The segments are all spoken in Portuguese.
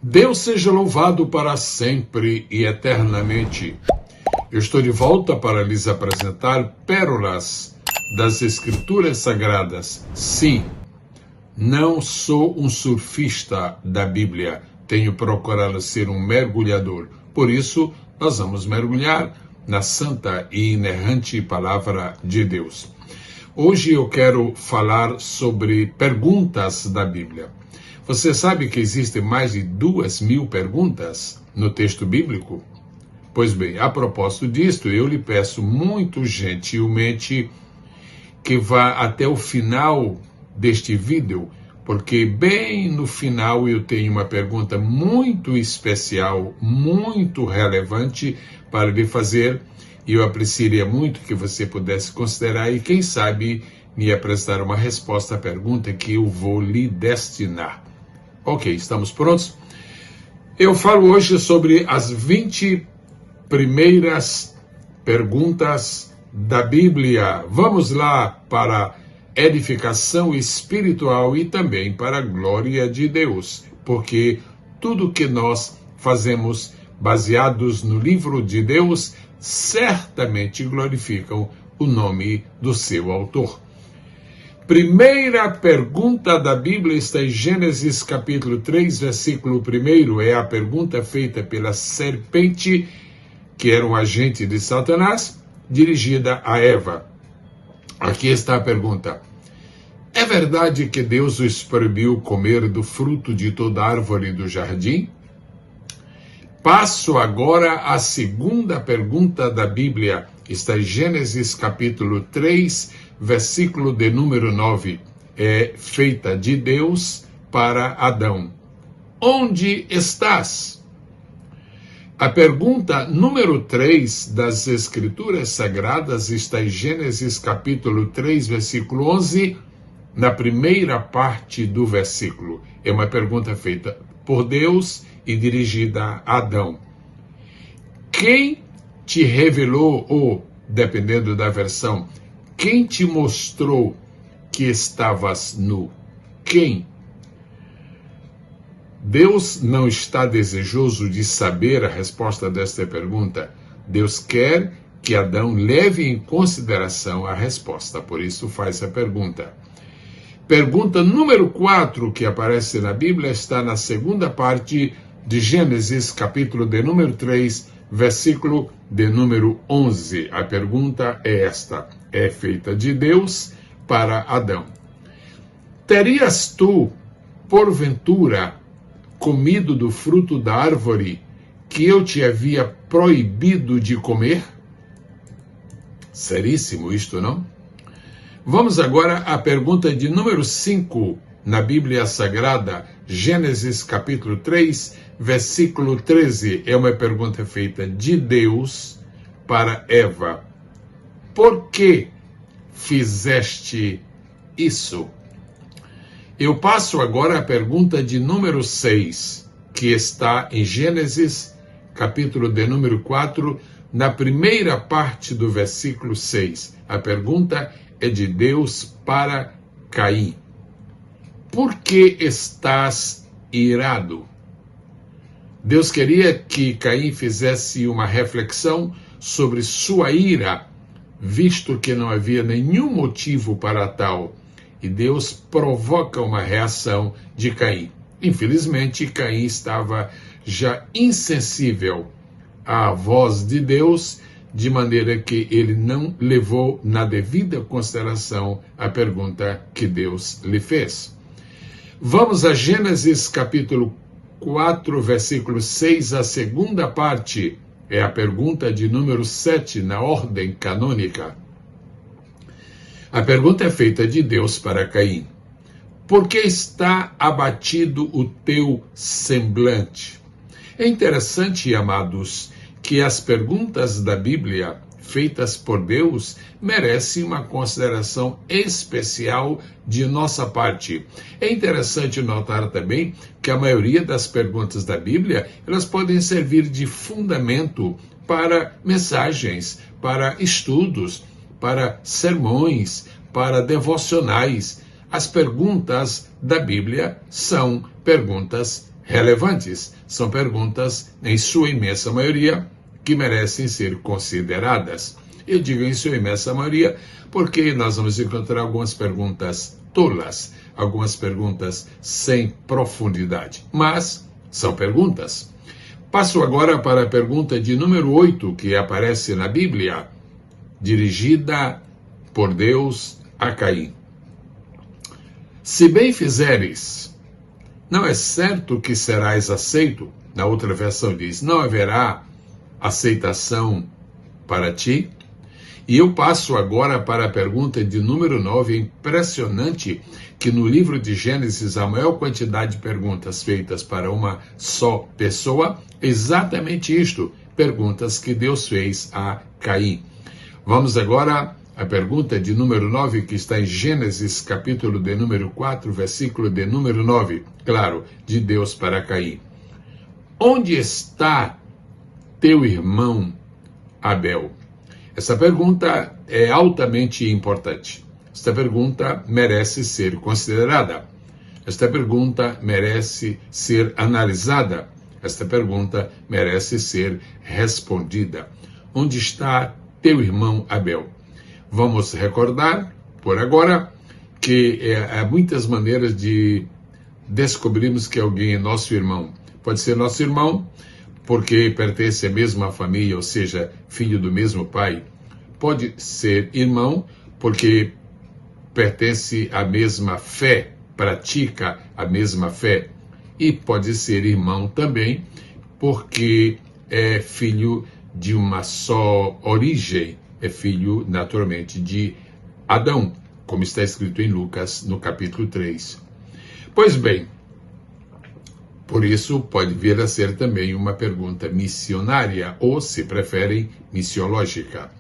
Deus seja louvado para sempre e eternamente. Eu estou de volta para lhes apresentar pérolas das Escrituras Sagradas. Sim, não sou um surfista da Bíblia. Tenho procurado ser um mergulhador. Por isso, nós vamos mergulhar na santa e inerrante palavra de Deus. Hoje eu quero falar sobre perguntas da Bíblia. Você sabe que existem mais de 2.000 perguntas no texto bíblico? Pois bem, a propósito disto, eu lhe peço muito gentilmente que vá até o final deste vídeo, porque bem no final eu tenho uma pergunta muito especial, muito relevante para lhe fazer, e eu apreciaria muito que você pudesse considerar e, quem sabe, me apresentar uma resposta à pergunta que eu vou lhe destinar. Ok, estamos prontos? Eu falo hoje sobre as 20 primeiras perguntas da Bíblia. Vamos lá para edificação espiritual e também para a glória de Deus, porque tudo que nós fazemos baseados no livro de Deus certamente glorificam o nome do seu autor. Primeira pergunta da Bíblia está em Gênesis capítulo 3, versículo 1. É a pergunta feita pela serpente, que era um agente de Satanás, dirigida a Eva. Aqui está a pergunta. É verdade que Deus os proibiu comer do fruto de toda árvore do jardim? Passo agora à segunda pergunta da Bíblia. Está em Gênesis capítulo 3, versículo de número 9. É feita de Deus para Adão. Onde estás? A pergunta número 3 das Escrituras Sagradas está em Gênesis capítulo 3, versículo 11, na primeira parte do versículo. É uma pergunta feita por Deus e dirigida a Adão. Quem te revelou, ou, dependendo da versão, quem te mostrou que estavas nu? Quem? Deus não está desejoso de saber a resposta desta pergunta. Deus quer que Adão leve em consideração a resposta, por isso faz a pergunta. Pergunta número 4 que aparece na Bíblia está na segunda parte de Gênesis, capítulo de número 3, versículo de número 11. A pergunta é esta, é feita de Deus para Adão. Terias tu, porventura, comido do fruto da árvore que eu te havia proibido de comer? Seríssimo isto, não? Vamos agora à pergunta de número 5 na Bíblia Sagrada, Gênesis capítulo 3, versículo 13. É uma pergunta feita de Deus para Eva. Por que fizeste isso? Eu passo agora à pergunta de número 6, que está em Gênesis, capítulo de número 4, na primeira parte do versículo 6. A pergunta é de Deus para Caim. Por que estás irado? Deus queria que Caim fizesse uma reflexão sobre sua ira, visto que não havia nenhum motivo para tal. E Deus provoca uma reação de Caim. Infelizmente, Caim estava já insensível à voz de Deus, de maneira que ele não levou na devida consideração a pergunta que Deus lhe fez. Vamos a Gênesis capítulo 4, versículo 6, a segunda parte. É a pergunta de número 7 na ordem canônica. A pergunta é feita de Deus para Caim. Por que está abatido o teu semblante? É interessante, amados, que as perguntas da Bíblia feitas por Deus merecem uma consideração especial de nossa parte. É interessante notar também que a maioria das perguntas da Bíblia, elas podem servir de fundamento para mensagens, para estudos, para sermões, para devocionais. As perguntas da Bíblia são perguntas relevantes, são perguntas, em sua imensa maioria, que merecem ser consideradas. Eu digo em sua imensa maioria porque nós vamos encontrar algumas perguntas tolas, algumas perguntas sem profundidade, mas são perguntas. Passo agora para a pergunta de número 8, que aparece na Bíblia, dirigida por Deus a Caim. Se bem fizeres, não é certo que serás aceito? Na outra versão diz, não haverá aceitação para ti? E eu passo agora para a pergunta de número 9. É impressionante que no livro de Gênesis a maior quantidade de perguntas feitas para uma só pessoa, exatamente isto, perguntas que Deus fez a Caim. Vamos agora à pergunta de número 9, que está em Gênesis capítulo de número 4, versículo de número 9, claro, de Deus para Caim. Onde está teu irmão Abel? Essa pergunta é altamente importante. Esta pergunta merece ser considerada. Esta pergunta merece ser analisada. Esta pergunta merece ser respondida. Onde está teu irmão Abel? Vamos recordar, por agora, que há muitas maneiras de descobrirmos que alguém é nosso irmão. Pode ser nosso irmão porque pertence à mesma família, ou seja, filho do mesmo pai. Pode ser irmão porque pertence à mesma fé, pratica a mesma fé. E pode ser irmão também porque é filho de uma só origem, é filho, naturalmente, de Adão, como está escrito em Lucas, no capítulo 3. Pois bem, por isso pode vir a ser também uma pergunta missionária, ou, se preferem, missiológica.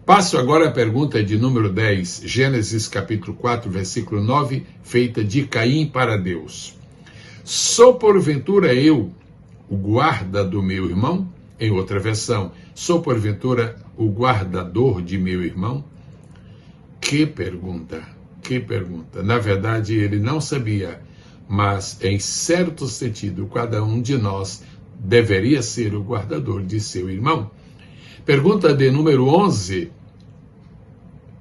Passo agora à pergunta de número 10, Gênesis capítulo 4, versículo 9, feita de Caim para Deus. Sou porventura eu o guarda do meu irmão? Em outra versão, sou porventura o guardador de meu irmão? Que pergunta, que pergunta. Na verdade, ele não sabia, mas em certo sentido, cada um de nós deveria ser o guardador de seu irmão. Pergunta de número 11,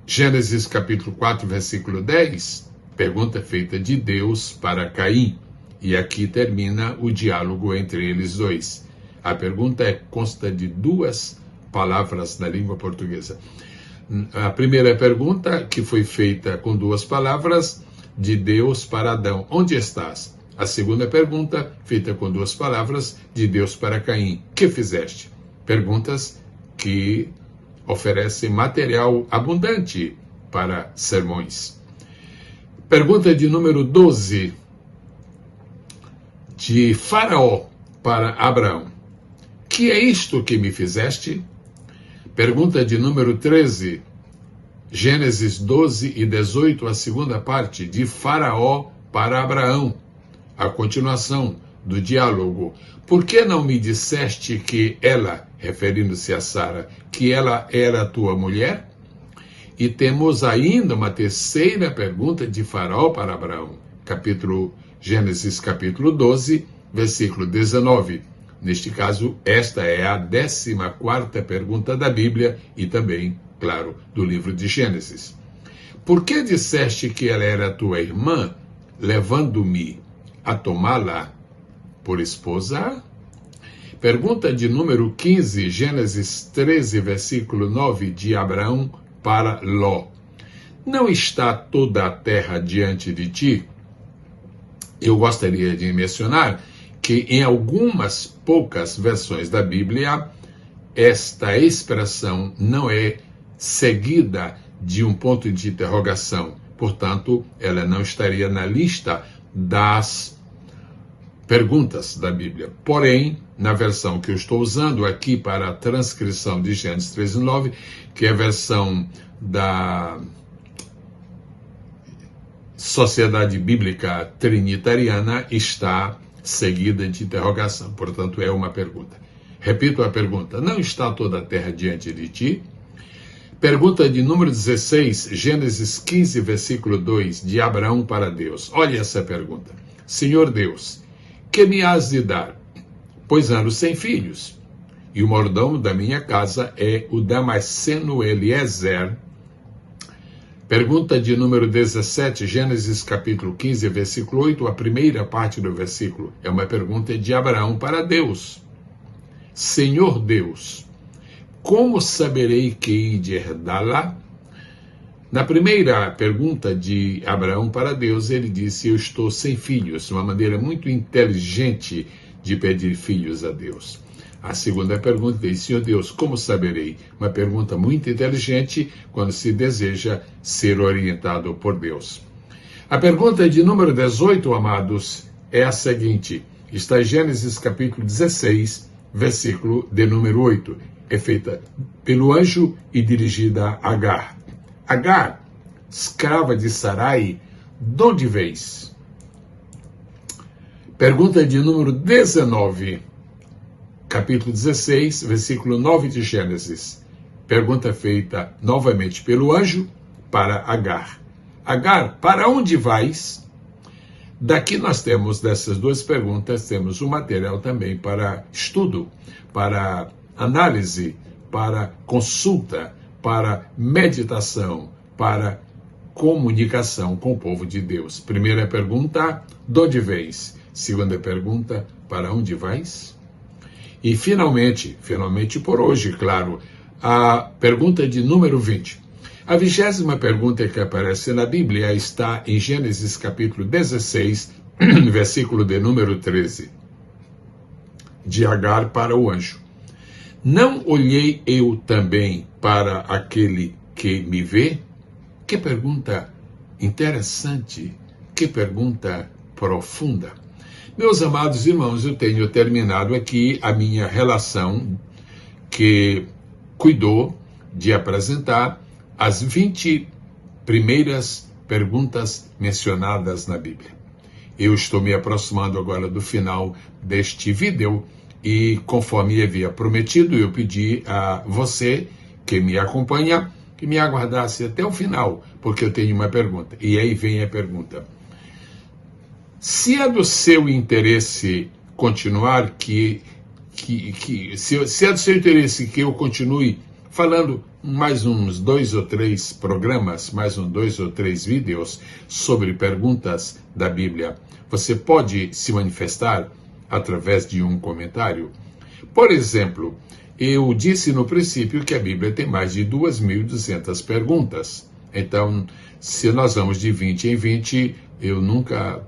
Gênesis capítulo 4, versículo 10, pergunta feita de Deus para Caim. E aqui termina o diálogo entre eles dois. A pergunta consta de duas palavras na língua portuguesa. A primeira pergunta, que foi feita com duas palavras, de Deus para Adão, onde estás? A segunda pergunta, feita com duas palavras, de Deus para Caim, que fizeste? Perguntas que oferecem material abundante para sermões. Pergunta de número 12, de Faraó para Abraão. Que é isto que me fizeste? Pergunta de número 13, Gênesis 12 e 18, a segunda parte, de Faraó para Abraão. A continuação do diálogo. Por que não me disseste que ela, referindo-se a Sara, que ela era tua mulher? E temos ainda uma terceira pergunta de Faraó para Abraão. Gênesis capítulo 12, versículo 19. Neste caso, esta é a 14ª pergunta da Bíblia e também, claro, do livro de Gênesis. Por que disseste que ela era tua irmã, levando-me a tomá-la por esposa? Pergunta de número 15, Gênesis 13, versículo 9, de Abraão para Ló. Não está toda a terra diante de ti? Eu gostaria de mencionar que em algumas poucas versões da Bíblia, esta expressão não é seguida de um ponto de interrogação. Portanto, ela não estaria na lista das perguntas da Bíblia. Porém, na versão que eu estou usando aqui para a transcrição de Gênesis 13:9, que é a versão da Sociedade Bíblica Trinitariana, está seguida de interrogação. Portanto, é uma pergunta. Repito a pergunta. Não está toda a terra diante de ti? Pergunta de número 16, Gênesis 15, versículo 2, de Abraão para Deus. Olha essa pergunta. Senhor Deus, que me has de dar? Pois ando sem filhos, e o mordomo da minha casa é o Damasceno Eliezer. Pergunta de número 17, Gênesis capítulo 15, versículo 8, a primeira parte do versículo. É uma pergunta de Abraão para Deus. Senhor Deus, como saberei que hei de herdá-la? Na primeira pergunta de Abraão para Deus, ele disse, eu estou sem filhos, uma maneira muito inteligente de pedir filhos a Deus. A segunda pergunta diz, Senhor Deus, como saberei? Uma pergunta muito inteligente quando se deseja ser orientado por Deus. A pergunta de número 18, amados, é a seguinte. Está em Gênesis capítulo 16, versículo de número 8. É feita pelo anjo e dirigida a Agar. Agar, escrava de Sarai, de onde vês? Pergunta de número 19, capítulo 16, versículo 9 de Gênesis. Pergunta feita novamente pelo anjo para Agar. Agar, para onde vais? Daqui nós temos, dessas duas perguntas, temos um material também para estudo, para análise, para consulta, para meditação, para comunicação com o povo de Deus. Primeira pergunta, de onde vens? Segunda pergunta, para onde vais? E finalmente por hoje, claro, a pergunta de número 20. A 20ª pergunta que aparece na Bíblia está em Gênesis capítulo 16, versículo de número 13. De Agar para o anjo. Não olhei eu também para aquele que me vê? Que pergunta interessante, que pergunta profunda. Meus amados irmãos, eu tenho terminado aqui a minha relação que cuidou de apresentar as 20 primeiras perguntas mencionadas na Bíblia. Eu estou me aproximando agora do final deste vídeo e, conforme havia prometido, eu pedi a você que me acompanha que me aguardasse até o final, porque eu tenho uma pergunta. E aí vem a pergunta. Se é do seu interesse continuar, se é do seu interesse que eu continue falando mais uns 2 ou 3 programas, mais uns 2 ou 3 vídeos sobre perguntas da Bíblia, você pode se manifestar através de um comentário. Por exemplo, eu disse no princípio que a Bíblia tem mais de 2.200 perguntas. Então, se nós vamos de 20 em 20, eu nunca...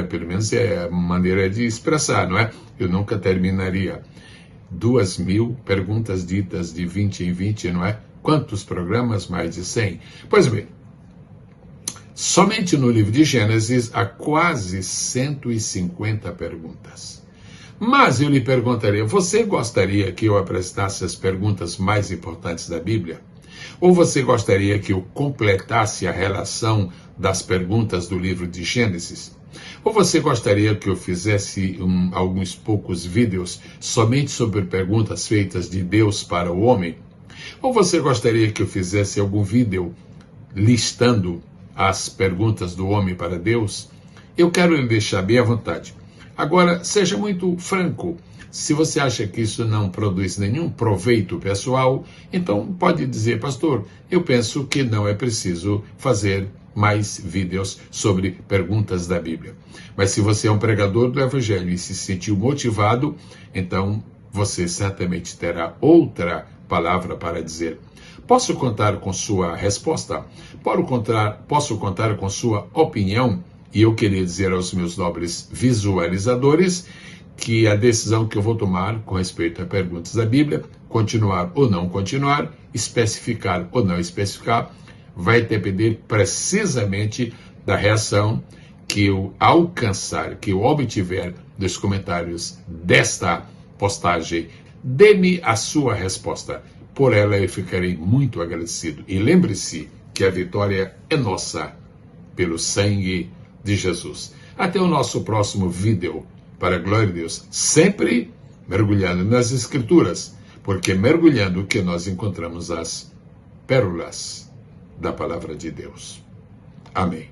pelo menos é a maneira de expressar, não é? Eu nunca terminaria. 2.000 perguntas ditas de 20 em 20, não é? Quantos programas? Mais de 100. Pois bem, somente no livro de Gênesis há quase 150 perguntas. Mas eu lhe perguntaria, você gostaria que eu apresentasse as perguntas mais importantes da Bíblia? Ou você gostaria que eu completasse a relação das perguntas do livro de Gênesis? Ou você gostaria que eu fizesse alguns poucos vídeos somente sobre perguntas feitas de Deus para o homem? Ou você gostaria que eu fizesse algum vídeo listando as perguntas do homem para Deus? Eu quero lhe deixar bem à vontade. Agora, seja muito franco. Se você acha que isso não produz nenhum proveito pessoal, então pode dizer, pastor, eu penso que não é preciso fazer mais vídeos sobre perguntas da Bíblia. Mas se você é um pregador do Evangelho e se sentiu motivado, então você certamente terá outra palavra para dizer. Posso contar com sua resposta? Posso contar com sua opinião? E eu queria dizer aos meus nobres visualizadores que a decisão que eu vou tomar com respeito a perguntas da Bíblia, continuar ou não continuar, especificar ou não especificar, vai depender precisamente da reação que eu alcançar, que eu obtiver dos comentários desta postagem. Dê-me a sua resposta. Por ela eu ficarei muito agradecido. E lembre-se que a vitória é nossa, pelo sangue de Jesus. Até o nosso próximo vídeo. Para a glória de Deus, sempre mergulhando nas Escrituras, porque mergulhando que nós encontramos as pérolas da palavra de Deus. Amém.